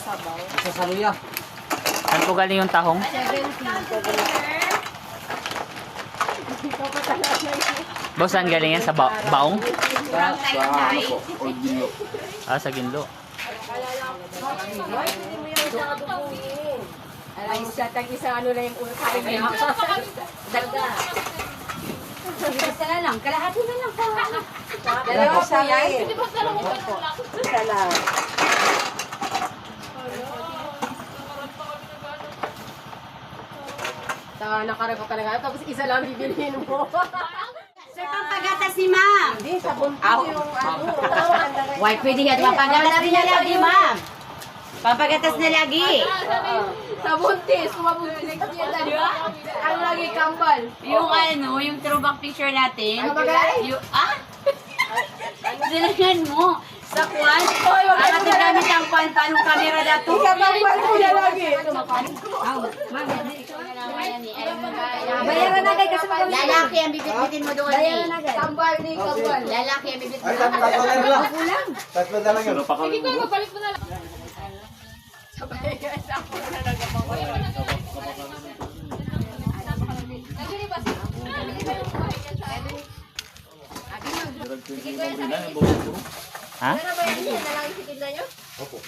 sabaw. Sa saluya. Saan po galing yung tahong? 70. Boss, saan galing yan? Sa baong? Sa ano po? Old Ginlo. Ah, sa Ginlo. Alay, sa tag-isa ano lang yung ulo kain niya. Dagda. Isa na lang, kalahati na lang pa. Dalawa po yan. Isa lang. Nakarego ka na nga, tapos isa lang bibilihin mo. Sir, pampagatas ni ma'am. Hindi, sabon po yung ano. Why pwede yan? Pampagatas niya lagi, ma'am. Pampagatas na lagi. Sa buntis, kumabuntis niya talaga. Ang lagi kambal. Yung ano, yung throwback picture natin. Ano ba, guys? Yung, Silangan mo. Sa kwan. Oy, wag Ang mo ating gamit ang kwan. Paano kamera dato? Kambal po niya lagi. Bayaran na guys kasi Lalaki ang bibit-bitin mo doon. bayaran na guys. Kambal ni kambal. Lalaki ang Ay, bibit-bitin. tatlo na lang. Tatlo na lang yun. Ha? Ano ba yan? Yan na lang yung sikid na nyo? Opo.